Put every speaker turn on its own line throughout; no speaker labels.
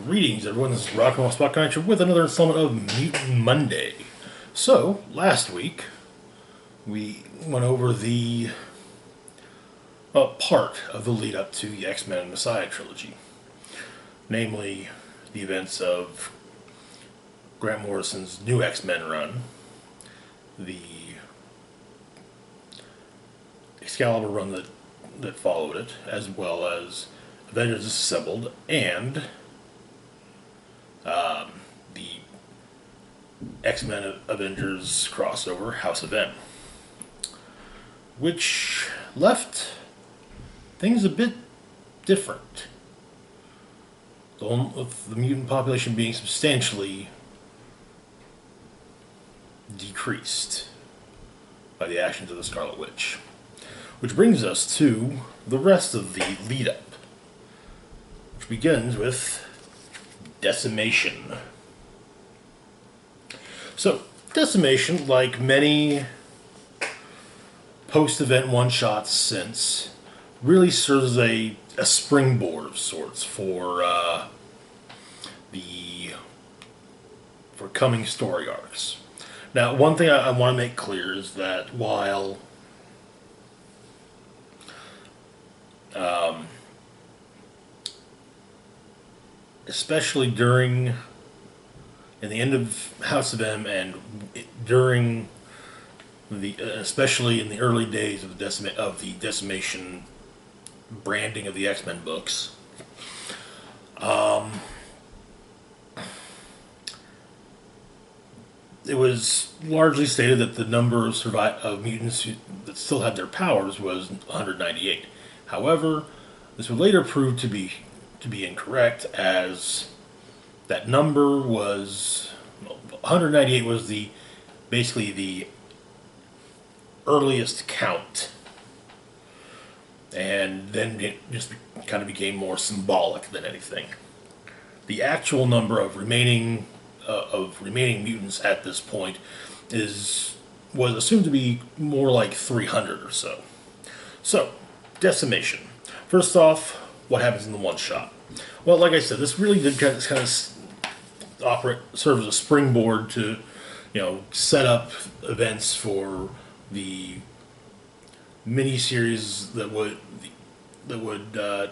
Greetings, everyone. This is Rock and Roll Spot Connection with another installment of Mutant Monday. So, last week, we went over the part of the lead up to the X-Men Messiah Trilogy. Namely, the events of Grant Morrison's new X-Men run, the Excalibur run that followed it, as well as Avengers Assembled, and the X-Men Avengers crossover, House of M, which left things a bit different. With the mutant population being substantially decreased by the actions of the Scarlet Witch. Which brings us to the rest of the lead-up, which begins with Decimation. So, Decimation, like many post-event one-shots since, really serves as a springboard of sorts for coming story arcs. Now, one thing I want to make clear is that while especially in the end of House of M and during especially in the early days of the Decimation branding of the X-Men books, it was largely stated that the number of mutants that still had their powers was 198. However, this would later prove to be incorrect, as that number was 198 was basically the earliest count, and then it just kind of became more symbolic than anything. The actual number of remaining mutants at this point was assumed to be more like 300 or so. So, Decimation. First off, what happens in the one shot? Well, like I said, this really did kind of serve as a springboard to, set up events for the miniseries that would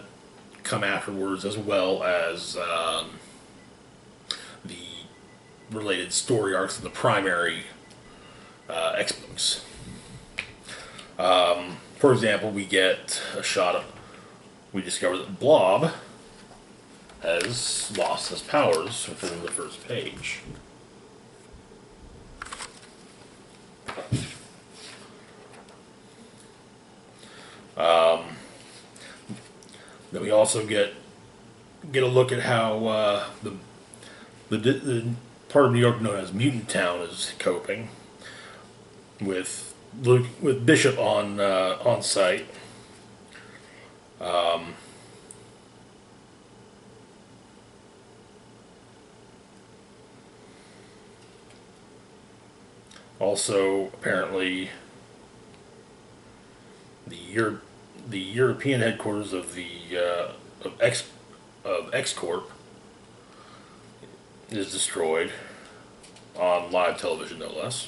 come afterwards, as well as the related story arcs of the primary X books. For example, we get a shot of. We discover that Blob has lost his powers within the first page. Then we also get a look at how the part of New York known as Mutant Town is coping with Bishop on site. Also, apparently, the European headquarters of X Corp is destroyed on live television, no less.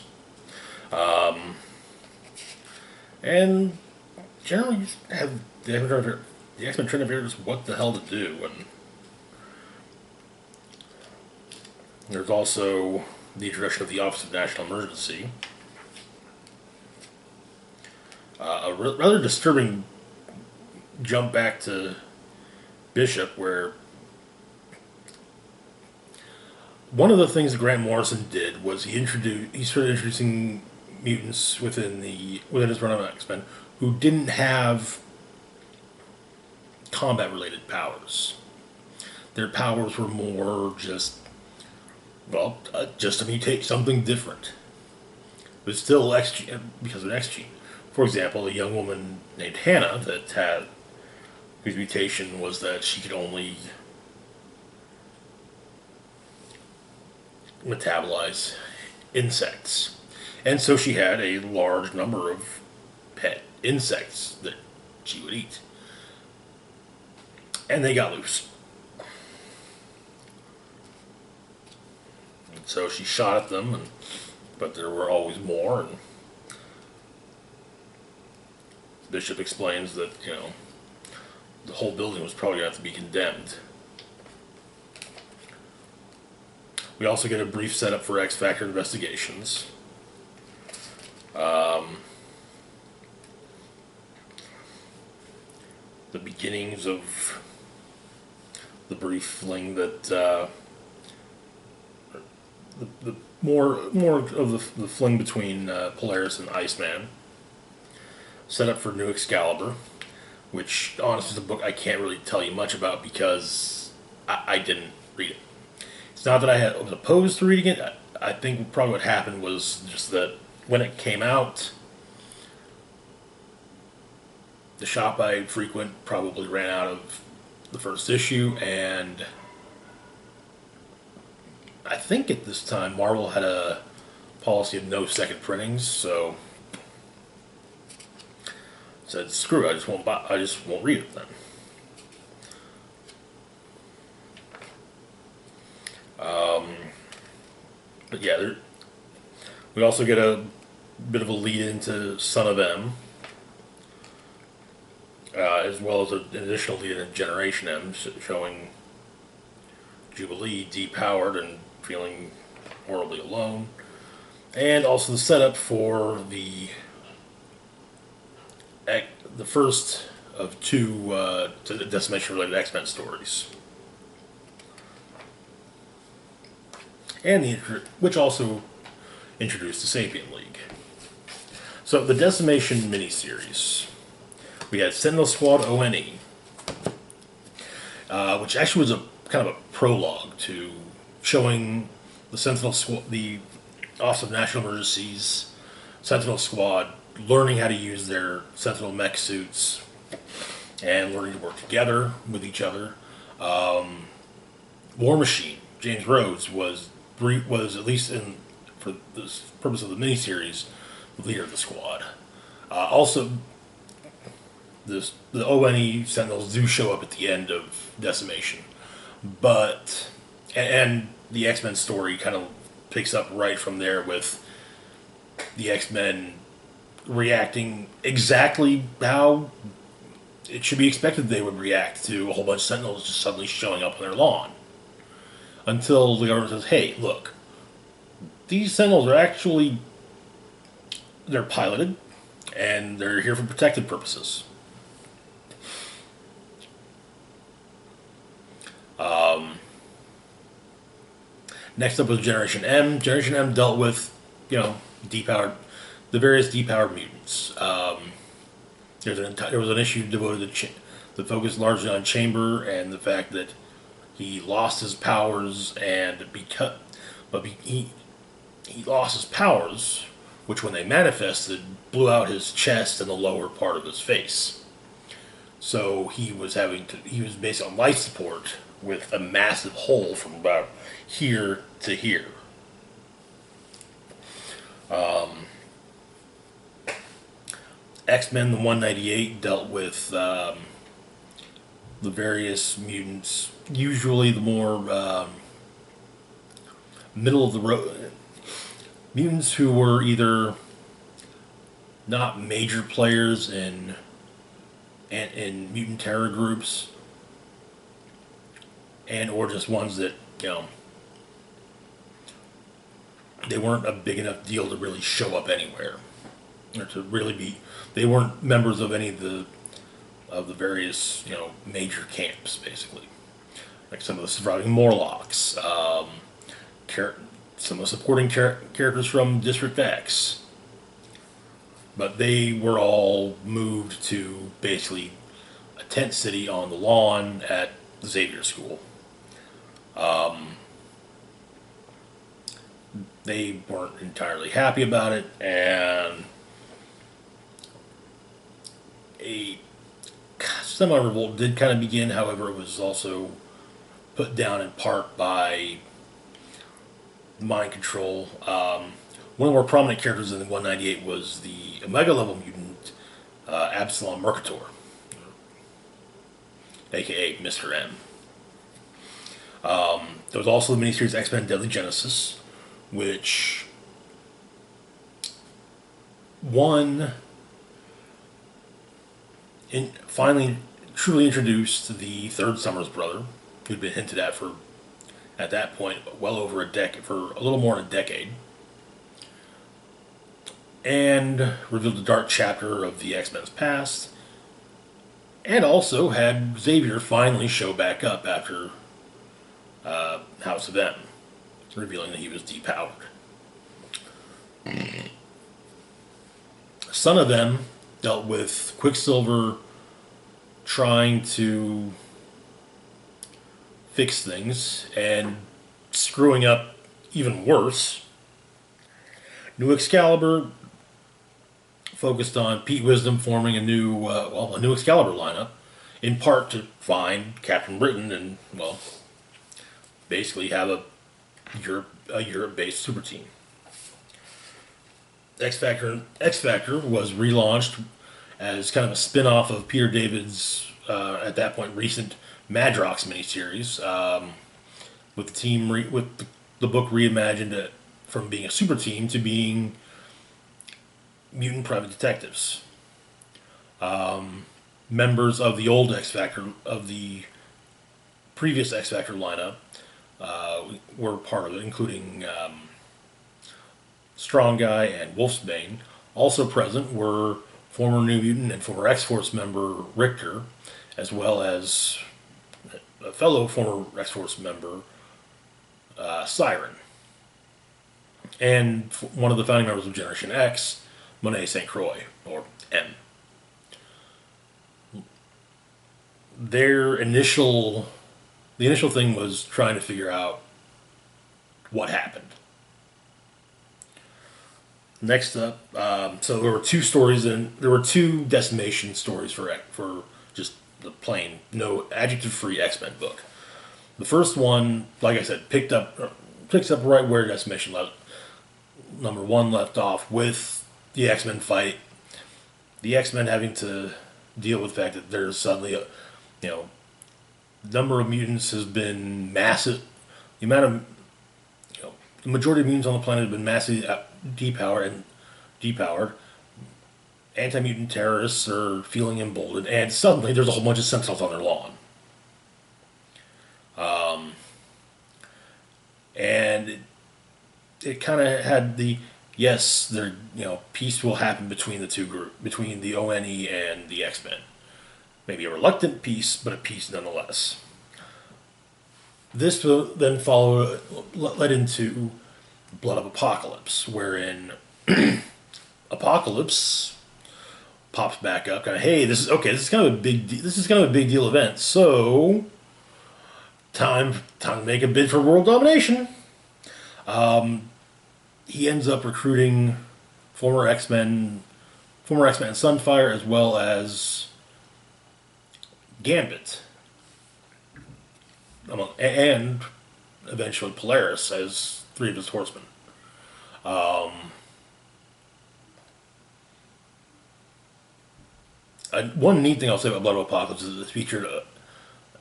And generally, you have the X-Men trying to figure out what the hell to do, and there's also the introduction of the Office of National Emergency. A rather disturbing jump back to Bishop, where one of the things that Grant Morrison did was he started introducing mutants within his run of X-Men who didn't have combat-related powers. Their powers were more just to mutate something different. But still X because of an X gene. For example, a young woman named Hannah whose mutation was that she could only metabolize insects. And so she had a large number of pet insects that she would eat. And they got loose. So she shot at them, but there were always more. And Bishop explains that, the whole building was probably going to have to be condemned. We also get a brief setup for X Factor investigations. The beginnings of the brief fling that the more of the fling between Polaris and Iceman. Set up for New Excalibur, which honestly is a book I can't really tell you much about because I didn't read it. It's not that I was opposed to reading it. I think probably what happened was just that when it came out, the shop I frequent probably ran out of the first issue, and I think at this time Marvel had a policy of no second printings, so I said screw it, I just won't read it then. But yeah, we also get a bit of a lead into Son of M, as well as an additional lead in Generation M, showing Jubilee depowered and feeling horribly alone, and also the setup for the first of two Decimation related X-Men stories, and which also introduced the Sapien League. So the Decimation miniseries, we had Sentinel Squad ONE, which actually was a kind of a prologue to showing the Sentinel Squad, the Office of National Emergencies, Sentinel Squad, learning how to use their Sentinel mech suits and learning to work together with each other. War Machine, James Rhodes, was at least for the purpose of the miniseries, the leader of the squad. Also, the ONE Sentinels do show up at the end of Decimation, but and the X-Men story kind of picks up right from there with the X-Men reacting exactly how it should be expected they would react to a whole bunch of Sentinels just suddenly showing up on their lawn. Until the government says, hey, look, these Sentinels are actually, they're piloted, and they're here for protective purposes. Next up was Generation M. Generation M dealt with, the various depowered mutants. There was an issue devoted to that focused largely on Chamber and the fact that he lost his powers, and he lost his powers, which when they manifested blew out his chest and the lower part of his face. So he was basically on life support with a massive hole from about here to here. X-Men the 198 dealt with the various mutants, usually the more middle of the road mutants who were either not major players in mutant terror groups, and or just ones that they weren't a big enough deal to really show up anywhere, or to really be. They weren't members of any of the various major camps, basically. Like some of the surviving Morlocks, some of the supporting characters from District X. But they were all moved to basically a tent city on the lawn at Xavier School. They weren't entirely happy about it, and a semi-revolt did kind of begin. However, it was also put down in part by mind control. One of the more prominent characters in the 198 was the Omega-level mutant Absalom Mercator, aka Mr. M. There was also the miniseries X-Men Deadly Genesis, which one finally truly introduced the third Summers brother, who'd been hinted at for, at that point, well over a decade, for a little more than a decade, and revealed a dark chapter of the X-Men's past, and also had Xavier finally show back up after House of M, revealing that he was depowered. Son of M dealt with Quicksilver trying to fix things and screwing up even worse. New Excalibur focused on Pete Wisdom forming a new Excalibur lineup, in part to find Captain Britain and, well, basically have a Europe-based super team. X Factor was relaunched as kind of a spin-off of Peter David's, at that point, recent Madrox miniseries, with the team with the book reimagined from being a super team to being mutant private detectives. Members of the old X Factor, of the previous X Factor lineup, were part of it, including Strong Guy and Wolfsbane. Also present were former New Mutant and former X-Force member Richter, as well as a fellow former X-Force member, Siren. And one of the founding members of Generation X, Monet St. Croix, or M. The initial thing was trying to figure out what happened. Next up, so there were two stories, and there were two Decimation stories for just the plain, no adjective-free X-Men book. The first one, like I said, picks up right where Decimation number 1 left off, with the X-Men fight. The X-Men having to deal with the fact that there's suddenly the number of mutants has been massive. The amount of, the majority of mutants on the planet have been massively depowered. Anti-mutant terrorists are feeling emboldened, and suddenly there's a whole bunch of Sentinels on their lawn. And it kind of had peace will happen between the two groups, between the ONE and the X-Men. Maybe a reluctant peace, but a peace nonetheless. This then led into Blood of Apocalypse, wherein Apocalypse pops back up, kind of, hey, this is kind of a big deal event, so time to make a bid for world domination. He ends up recruiting former X-Men Sunfire, as well as Gambit, and eventually Polaris as three of his horsemen. One neat thing I'll say about Blood of Apocalypse is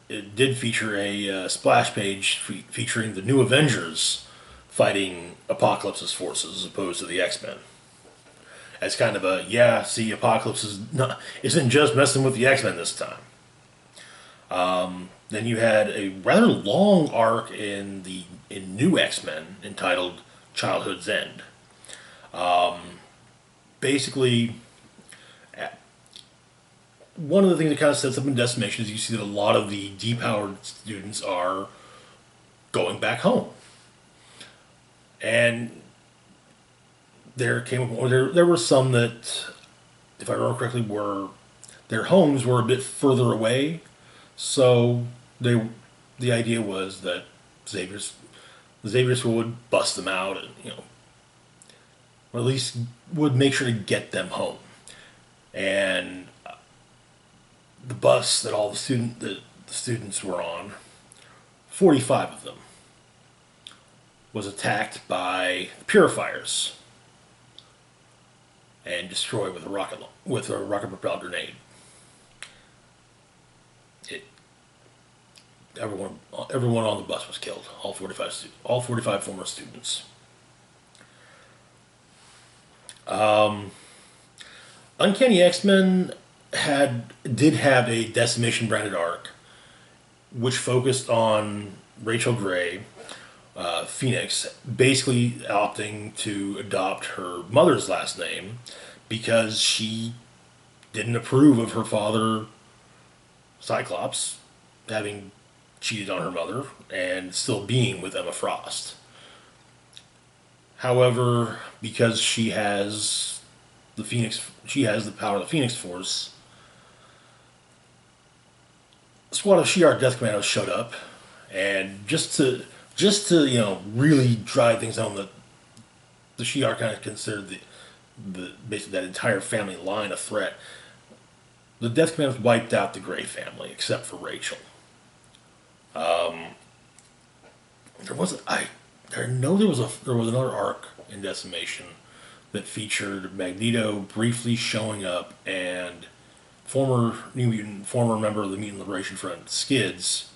it did feature a splash page featuring the New Avengers fighting Apocalypse's forces as opposed to the X-Men. As kind of Apocalypse isn't just messing with the X-Men this time. Then you had a rather long arc in New X-Men entitled Childhood's End. Basically, one of the things that kind of sets up in Decimation is you see that a lot of the depowered students are going back home. And there were some that, if I remember correctly, their homes were a bit further away. So the idea was that Xavier's would bust them out, and or at least would make sure to get them home. And the bus that all the students were on, 45 of them, was attacked by purifiers and destroyed with a rocket propelled grenade. Everyone on the bus was killed. All 45 former students. Uncanny X-Men did have a Decimation branded arc, which focused on Rachel Gray, Phoenix, basically opting to adopt her mother's last name because she didn't approve of her father, Cyclops, having cheated on her mother and still being with Emma Frost. However, because she has the power of the Phoenix Force. A squad of Shi'ar Death Commandos showed up, and just to really drive things home, that the Shi'ar kind of considered the basically that entire family line a threat. The Death Commandos wiped out the Grey family except for Rachel. There was I know there was another arc in Decimation that featured Magneto briefly showing up and former member of the Mutant Liberation Front, Skids,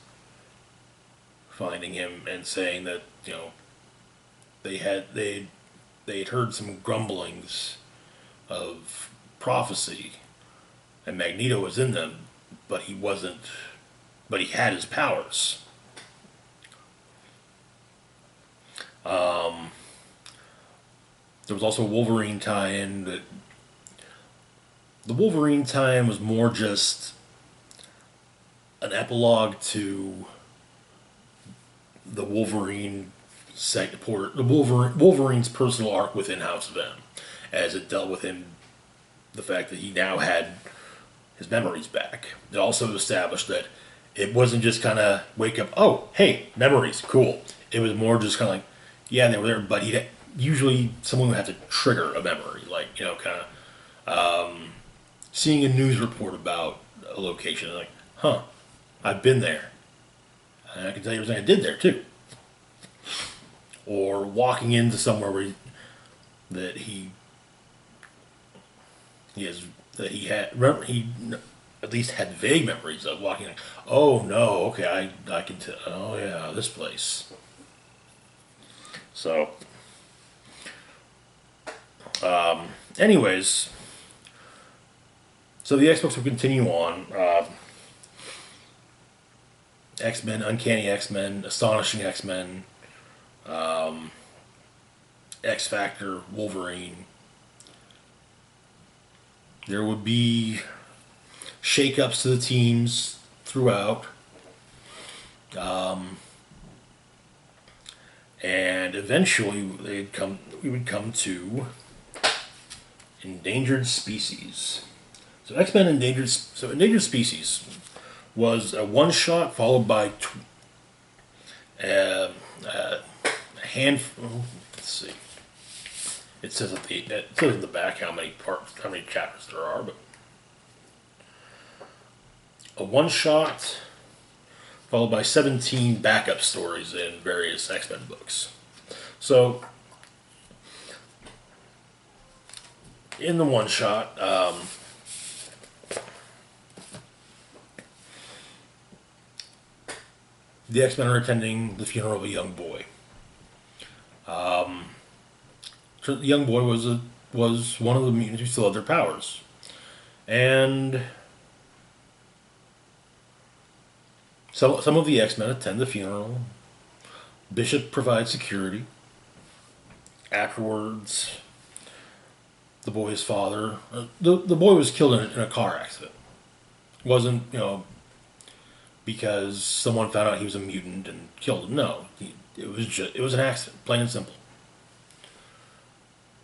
finding him and saying that they had heard some grumblings of prophecy, and Magneto was in them, but he wasn't. But he had his powers. There was also a Wolverine tie-in. The Wolverine tie-in was more just an epilogue to the Wolverine's personal arc within House of M, as it dealt with him, the fact that he now had his memories back. It also established that it wasn't just kind of wake up, oh, hey, memories, cool. It was more just kind of like, yeah, they were there, but usually someone would have to trigger a memory, like, kind of seeing a news report about a location, like, huh, I've been there. And I can tell you everything I did there, too. Or walking into somewhere that he at least had vague memories of walking. Like, oh no, okay, I can tell. Oh yeah, this place. So, anyways, so the X-Books will continue on. X-Men, Uncanny X-Men, Astonishing X-Men, X-Factor, Wolverine. There would be shake-ups to the teams throughout. And eventually we would come to Endangered Species. So Endangered Species was a one-shot followed by a handful. Let's see. It says in the back how many chapters there are, but a one-shot followed by 17 backup stories in various X-Men books. So, in the one-shot, the X-Men are attending the funeral of a young boy. So the young boy was one of the mutants who still had their powers, and some of the X-Men attend the funeral. Bishop provides security. Afterwards, the boy's father, the boy was killed in a car accident. It wasn't because someone found out he was a mutant and killed him. No, it was an accident, plain and simple.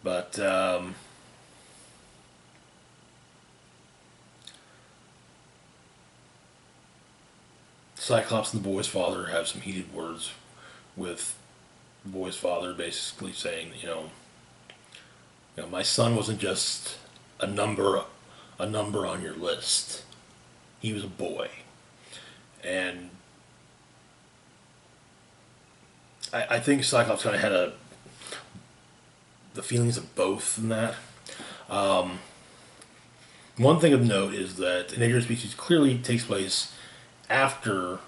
But Cyclops and the boy's father have some heated words with the boy's father, basically saying, my son wasn't just a number on your list. He was a boy, and I think Cyclops kind of had the feelings of both in that. One thing of note is that Endangered Species clearly takes place after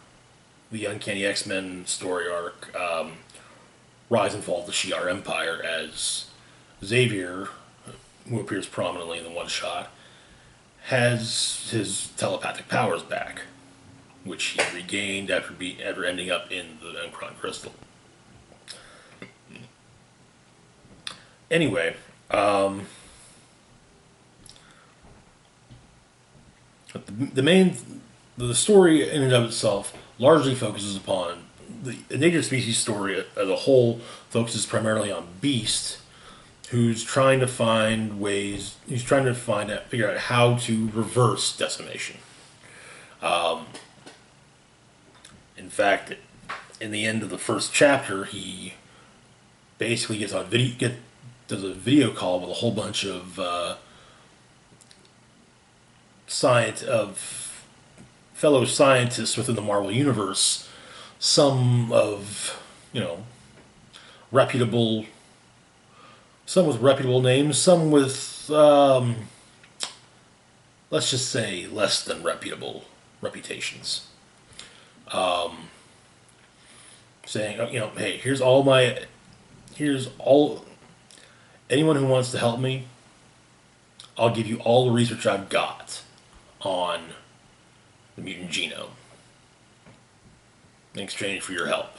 the Uncanny X-Men story arc, Rise and Fall of the Shi'ar Empire, as Xavier, who appears prominently in the one shot, has his telepathic powers back, which he regained after ending up in the Unicron crystal. Anyway, the story in and of itself largely focuses upon the Endangered Species story as a whole. Focuses primarily on Beast, who's trying to find ways. He's trying to figure out how to reverse decimation. In fact, in the end of the first chapter, he basically does a video call with a whole bunch of fellow scientists within the Marvel universe. Some of reputable, some with reputable names, some with let's just say less than reputable reputations. Saying, hey, here's all anyone who wants to help me, I'll give you all the research I've got on the mutant genome in exchange for your help.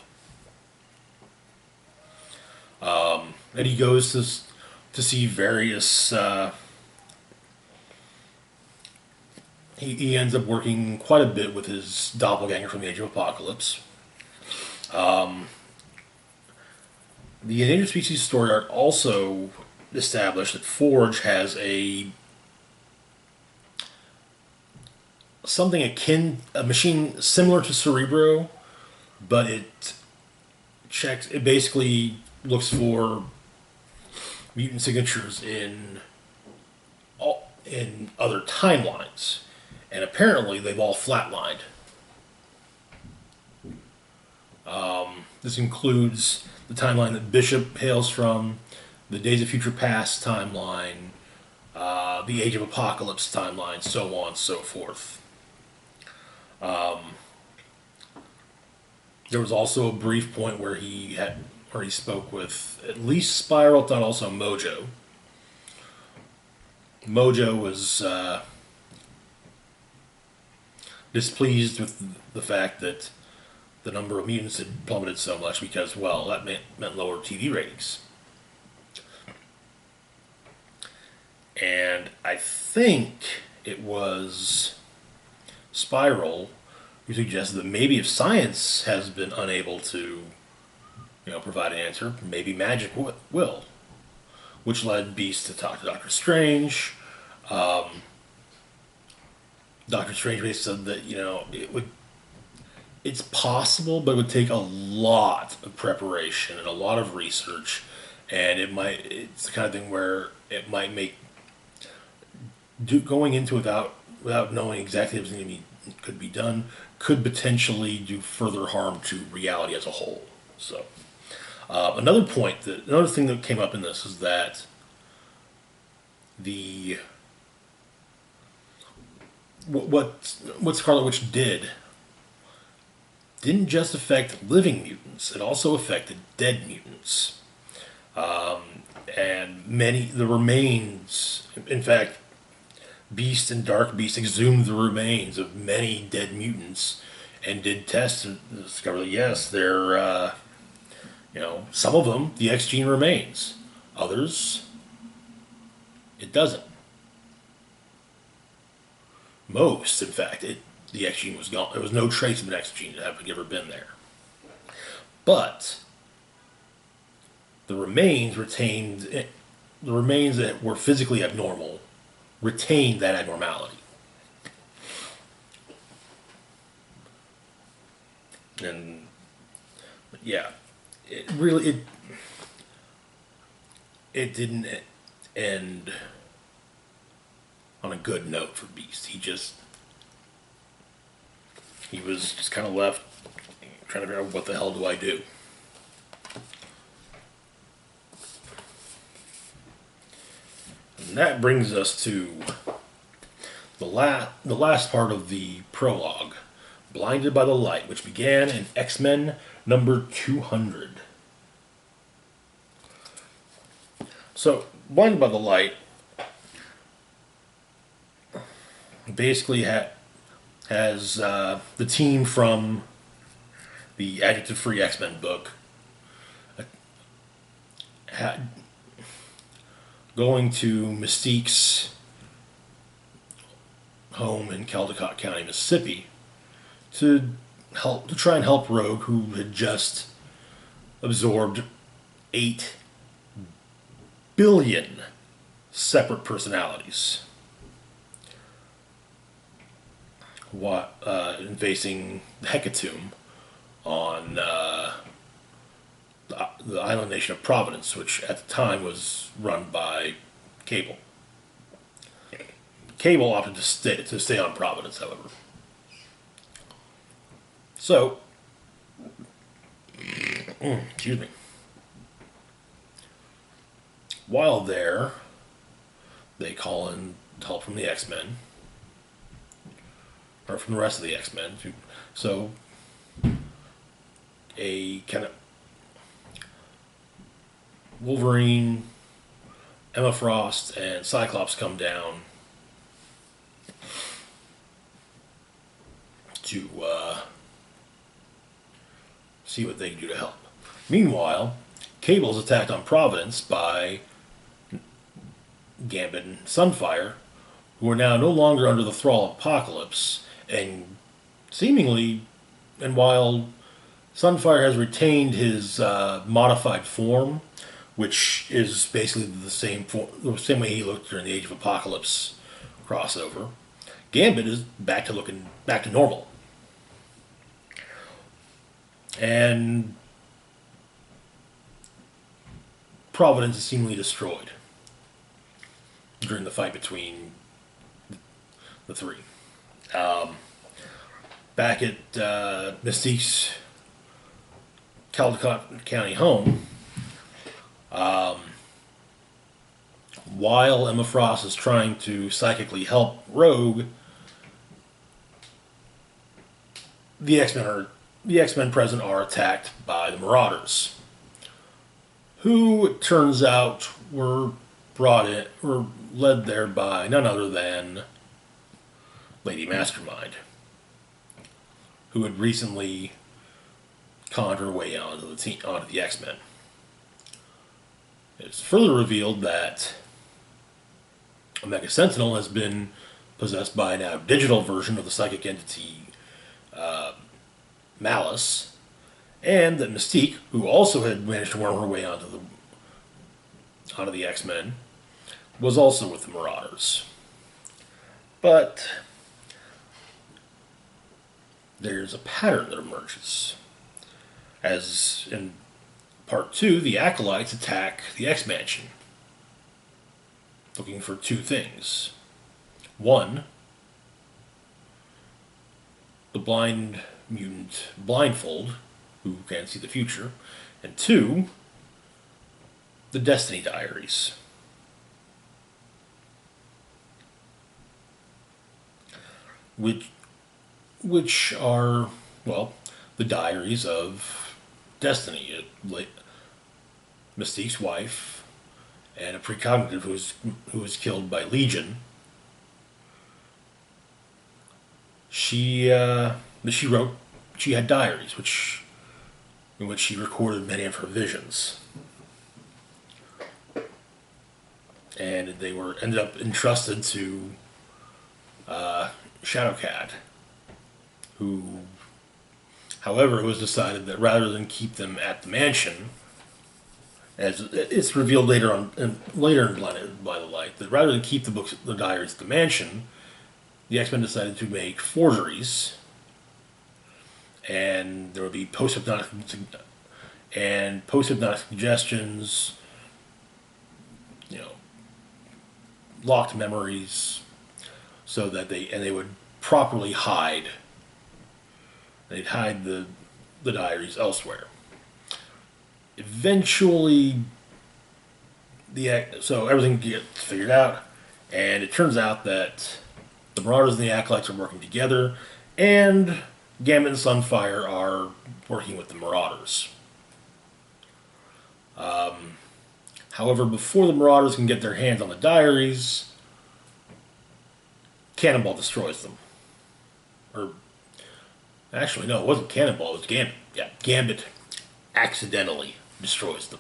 And he goes to see various. He ends up working quite a bit with his doppelganger from the Age of Apocalypse. The Endangered Species story arc also established that Forge has a machine similar to Cerebro, but it basically looks for mutant signatures in other timelines, and apparently they've all flatlined. This includes the timeline that Bishop hails from, the Days of Future Past timeline, the Age of Apocalypse timeline, so on and so forth. There was also a brief point where he spoke with at least Spiral, if not also Mojo. Mojo was displeased with the fact that the number of mutants had plummeted so much because, well, that meant lower TV ratings. And I think it was Spiral who suggested that maybe if science has been unable to, provide an answer, maybe magic will. Which led Beast to talk to Doctor Strange. Doctor Strange basically said that, it's possible, but it would take a lot of preparation and a lot of research, and it's the kind of thing where it might make going into without knowing exactly everything could be done could potentially do further harm to reality as a whole. So, another thing that came up in this is that what Scarlet Witch didn't just affect living mutants; it also affected dead mutants, and the remains. In fact, Beast and Dark Beast exhumed the remains of many dead mutants and did tests to discover that yes, they're some of them the X gene remains, others it doesn't. Most, in fact, the X gene was gone. There was no trace of an X gene that had ever been there. But the remains that were physically abnormal retained that abnormality. And yeah, it didn't end on a good note for Beast. He was just kind of left trying to figure out what the hell do I do. And that brings us to the last part of the prologue, Blinded by the Light, which began in X-Men number 200. So, Blinded by the Light basically has the team from the Adjective-Free X-Men book ha- going to Mystique's home in Caldecott County, Mississippi, to try and help Rogue, who had just absorbed 8 billion separate personalities, facing the Hecatomb on the island nation of Providence, which at the time was run by Cable. Cable opted to stay on Providence, however. So, excuse me. While there, they call in help from the X-Men, or from the rest of the X-Men. So, a kind of Wolverine, Emma Frost, and Cyclops come down to see what they can do to help. Meanwhile, Cable's attacked on Providence by Gambit and Sunfire, who are now no longer under the thrall of Apocalypse, and seemingly, and while Sunfire has retained his modified form, which is basically the same way he looked during the Age of Apocalypse crossover, Gambit is back to normal. And Providence is seemingly destroyed during the fight between the three. Back at Mystique's Caldecott County home, while Emma Frost is trying to psychically help Rogue, the X-Men present are attacked by the Marauders, who it turns out were led there by none other than Lady Mastermind, who had recently conned her way onto the X-Men. It's further revealed that Omega Sentinel has been possessed by a now digital version of the psychic entity Malice, and that Mystique, who also had managed to worm her way onto the X-Men, was also with the Marauders. But there's a pattern that emerges. As in Part 2, the Acolytes attack the X-Mansion, looking for 2 things. 1, the blind mutant Blindfold, who can see the future, and 2, the Destiny Diaries. Which are, well, the diaries of Destiny, Mystique's wife, and a precognitive who was killed by Legion. She had diaries in which she recorded many of her visions, and they ended up entrusted to Shadowcat, who, however, it was decided that rather than keep them at the mansion, as it's revealed later in Blinded by the Light, that rather than keep the diaries at the mansion, the X-Men decided to make forgeries, and there would be post-hypnotic suggestions, locked memories, so that they would properly hide. They'd hide the diaries elsewhere. Eventually, so everything gets figured out, and it turns out that the Marauders and the Acolytes are working together, and Gambit and Sunfire are working with the Marauders. However, before the Marauders can get their hands on the diaries, Cannonball destroys them. Or, actually, no, it wasn't Cannonball, it was Gambit. Yeah, Gambit accidentally destroys them.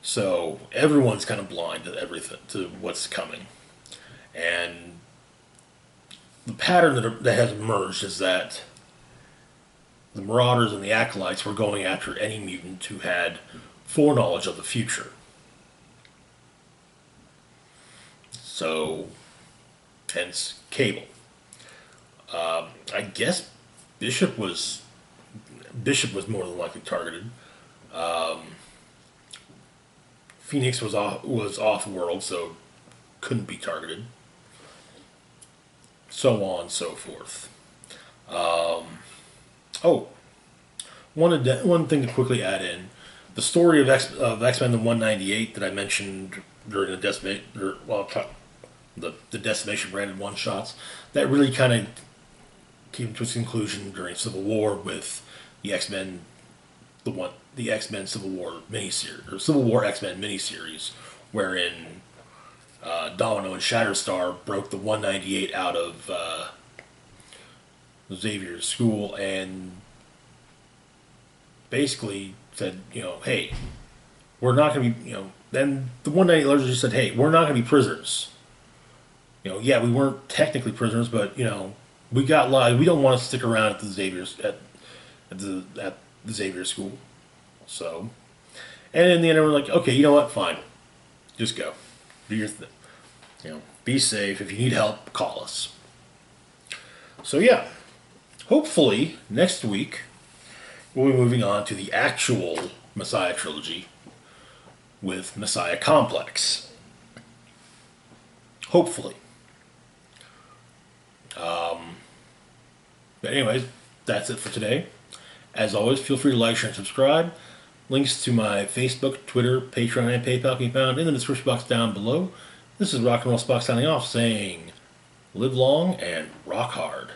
So everyone's kind of blind to everything, to what's coming. And the pattern that has emerged is that the Marauders and the Acolytes were going after any mutant who had foreknowledge of the future. So, hence Cable. I guess Bishop was more than likely targeted. Phoenix was off world, so couldn't be targeted. So on and so forth. One thing to quickly add in: the story of X-Men the 198 that I mentioned during the Decimation branded one shots, that really kind of came to its conclusion during Civil War with the X-Men, the X-Men Civil War miniseries, or Civil War X-Men miniseries, wherein Domino and Shatterstar broke the 198 out of Xavier's school and basically said, hey, we're not going to be, then the 198 largely just said, hey, we're not going to be prisoners. Yeah, we weren't technically prisoners, but, we got lives. We don't want to stick around at the Xavier school. So, and in the end, we're like, okay, you know what? Fine. Just go. Do your thing. Be safe. If you need help, call us. So, yeah. Hopefully, next week, we'll be moving on to the actual Messiah Trilogy with Messiah Complex. Hopefully. But anyways, that's it for today. As always, feel free to like, share, and subscribe. Links to my Facebook, Twitter, Patreon, and PayPal can be found in the description box down below. This is Rock and Roll Spock signing off, saying, live long and rock hard.